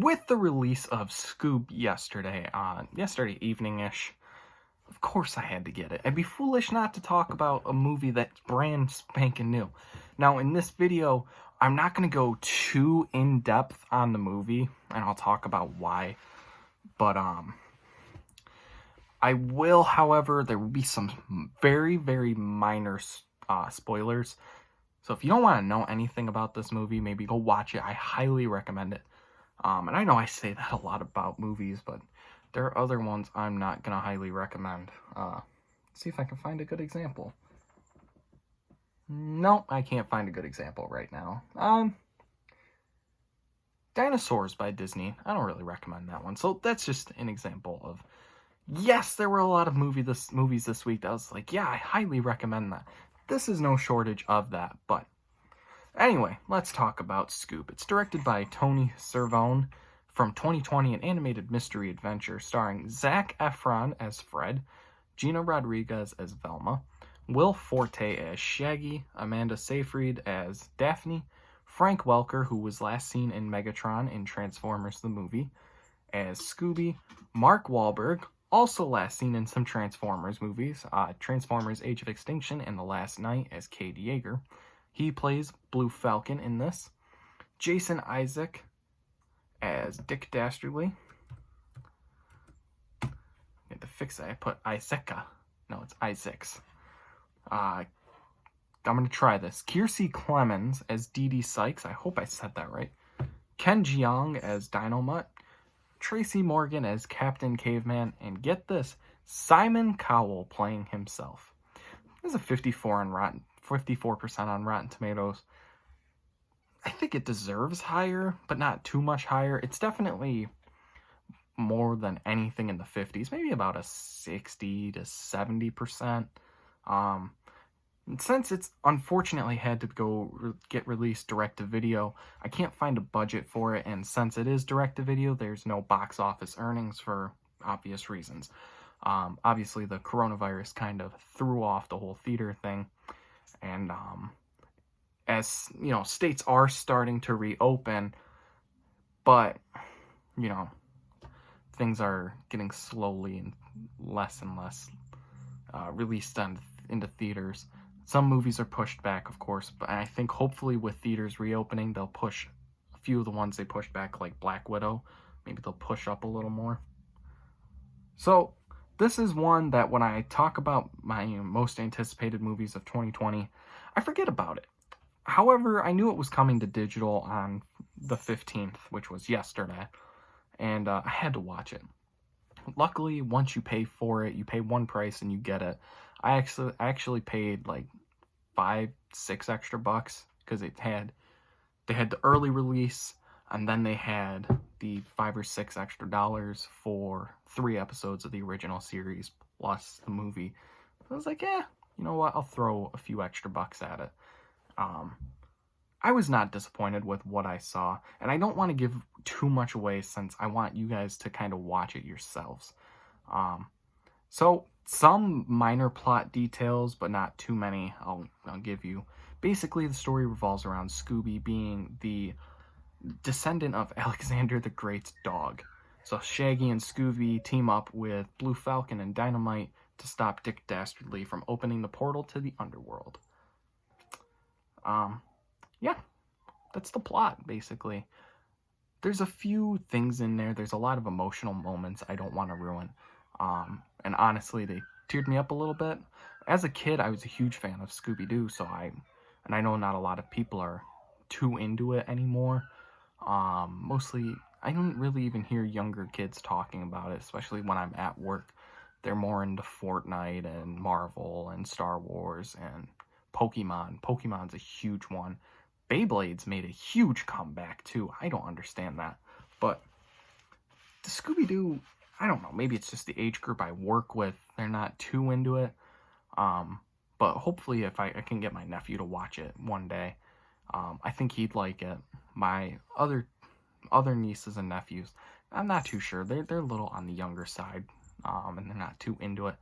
with the release of Scoob yesterday evening-ish, of course I had to get it. I'd be foolish not to talk about a movie that's brand spanking new. Now, in this video, I'm not going to go too in-depth on the movie, and I'll talk about why. But, I will, however, there will be some very, very minor spoilers. So if you don't want to know anything about this movie, maybe go watch it. I highly recommend it. And I know I say that a lot about movies, but there are other ones I'm not going to highly recommend. See if I can find a good example. No, I can't find a good example right now. Dinosaurs by Disney. I don't really recommend that one. So that's just an example of, yes, there were a lot of movies this week that I was like, yeah, I highly recommend that. This is no shortage of that, but anyway, let's talk about Scoob. It's directed by Tony Cervone, from 2020, an animated mystery adventure starring Zac Efron as Fred, Gina Rodriguez as Velma, Will Forte as Shaggy, Amanda Seyfried as Daphne, Frank Welker, who was last seen in Megatron in Transformers the movie, as Scooby, Mark Wahlberg, also last seen in some Transformers movies, Transformers Age of Extinction and The Last Night as Cade Yeager. He plays Blue Falcon in this. Jason Isaac as Dick Dastardly. I had to fix that. I put Isaaca. No, it's Isaacs. I'm going to try this. Kiersey Clemens as Dee Dee Sykes. I hope I said that right. Ken Jeong as Dynamut. Tracy Morgan as Captain Caveman. And get this, Simon Cowell playing himself. There's a 54% on Rotten Tomatoes. I think it deserves higher, but not too much higher. It's definitely more than anything in the 50s, maybe about a 60 to 70%. Since it's unfortunately had to go get released direct-to-video, I can't find a budget for it, and since it is direct-to-video, there's no box office earnings for obvious reasons. Obviously, the coronavirus kind of threw off the whole theater thing, and as, you know, states are starting to reopen, but, you know, things are getting slowly and less released into theaters. Some movies are pushed back, of course, but I think hopefully with theaters reopening, they'll push a few of the ones they pushed back, like Black Widow. Maybe they'll push up a little more. So, this is one that when I talk about my most anticipated movies of 2020, I forget about it. However, I knew it was coming to digital on the 15th, which was yesterday, and I had to watch it. Luckily, once you pay for it, you pay one price and you get it. I actually paid like $5-6 extra bucks because they had the early release, and then they had the $5 or $6 extra dollars for 3 episodes of the original series plus the movie. I was like, you know what? I'll throw a few extra bucks at it. I was not disappointed with what I saw, and I don't want to give too much away since I want you guys to kind of watch it yourselves. So some minor plot details, but not too many, I'll give you. Basically, the story revolves around Scooby being the descendant of Alexander the Great's dog. So Shaggy and Scooby team up with Blue Falcon and Dynamite to stop Dick Dastardly from opening the portal to the underworld. Yeah, that's the plot, basically. There's a few things in there. There's a lot of emotional moments I don't want to ruin. And honestly, they teared me up a little bit. As a kid, I was a huge fan of Scooby-Doo, and I know not a lot of people are too into it anymore. Mostly, I don't really even hear younger kids talking about it, especially when I'm at work. They're more into Fortnite and Marvel and Star Wars and Pokemon. Pokemon's a huge one. Beyblade's made a huge comeback, too. I don't understand that. But the Scooby-Doo, I don't know. Maybe it's just the age group I work with. They're not too into it. But hopefully if I can get my nephew to watch it one day, I think he'd like it. My other nieces and nephews, I'm not too sure. They're a little on the younger side, and they're not too into it.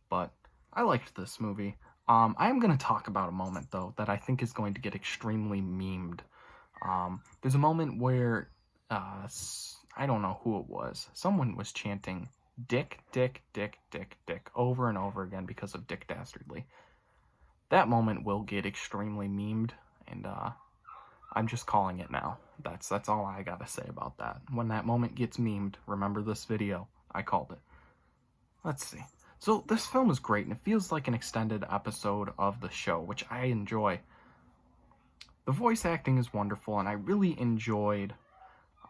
But I liked this movie. I am going to talk about a moment, though, that I think is going to get extremely memed. There's a moment where I don't know who it was. Someone was chanting Dick, Dick, Dick, Dick, Dick over and over again because of Dick Dastardly. That moment will get extremely memed, and I'm just calling it now. That's all I gotta say about that. When that moment gets memed, remember this video. I called it. Let's see. So this film is great, and it feels like an extended episode of the show, which I enjoy. The voice acting is wonderful, and I really enjoyed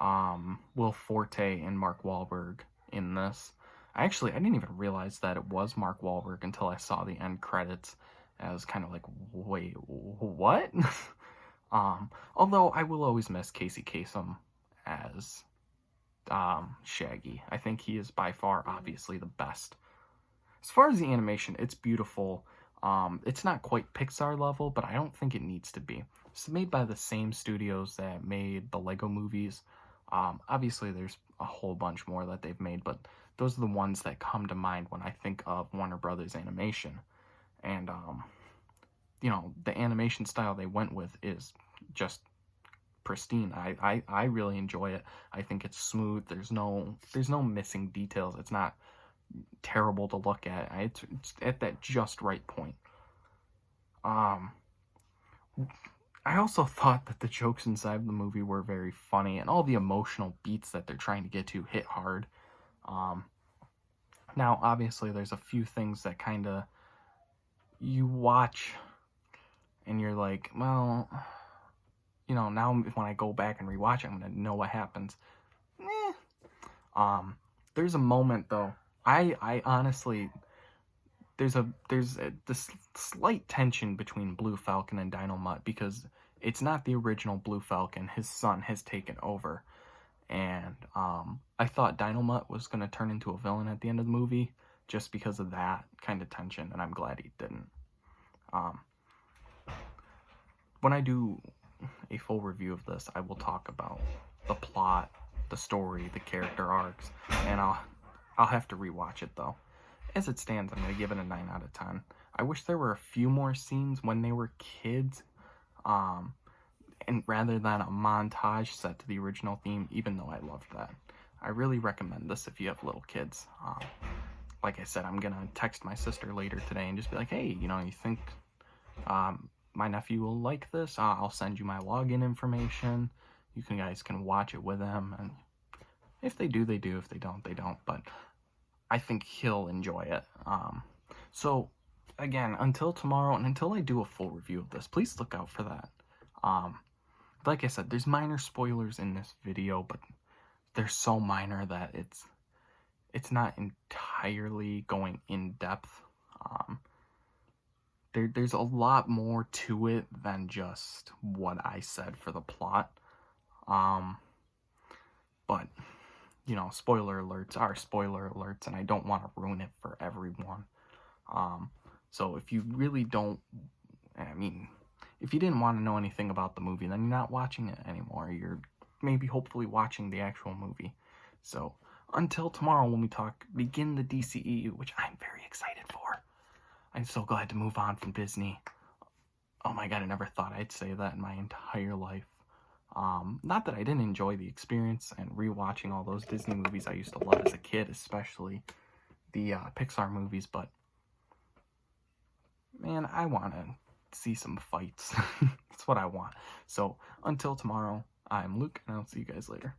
Will Forte and Mark Wahlberg in this. I didn't even realize that it was Mark Wahlberg until I saw the end credits. I was kind of like, wait, what? Although I will always miss Casey Kasem as Shaggy. I think he is by far, obviously, the best. As far as the animation, it's beautiful. It's not quite Pixar level, but I don't think it needs to be. It's made by the same studios that made the Lego movies. Obviously, there's a whole bunch more that they've made, but those are the ones that come to mind when I think of Warner Brothers Animation. And, the animation style they went with is just pristine. I really enjoy it. I think it's smooth. There's no missing details. It's not terrible to look at. It's at that just right point. I also thought that the jokes inside the movie were very funny, and all the emotional beats that they're trying to get to hit hard. Now, obviously, there's a few things that kind of you watch and you're like, well, now when I go back and rewatch it, I'm gonna know what happens. There's a moment though. I honestly, there's this slight tension between Blue Falcon and Dynomutt because it's not the original Blue Falcon. His son has taken over, and I thought Dynomutt was gonna turn into a villain at the end of the movie just because of that kind of tension, and I'm glad he didn't. When I do a full review of this, I will talk about the plot, the story, the character arcs, and I'll have to rewatch it though. As it stands, I'm going to give it a 9 out of 10. I wish there were a few more scenes when they were kids, and rather than a montage set to the original theme, even though I loved that. I really recommend this if you have little kids. Like I said, I'm going to text my sister later today and just be like, hey, you think my nephew will like this? I'll send you my login information. You guys can watch it with him, and if they do, they do. If they don't, they don't. But I think he'll enjoy it. So, again, until tomorrow, and until I do a full review of this, please look out for that. Like I said, there's minor spoilers in this video, but they're so minor that it's not entirely going in depth. There's a lot more to it than just what I said for the plot. But, spoiler alerts are spoiler alerts, and I don't want to ruin it for everyone. So if you really don't, if you didn't want to know anything about the movie, then you're not watching it anymore. You're maybe hopefully watching the actual movie. So until tomorrow when we begin the DCEU, which I'm very excited for. I'm so glad to move on from Disney. Oh my god, I never thought I'd say that in my entire life. Not that I didn't enjoy the experience and rewatching all those Disney movies I used to love as a kid, especially the Pixar movies, but man, I want to see some fights. That's what I want. So until tomorrow, I'm Luke, and I'll see you guys later.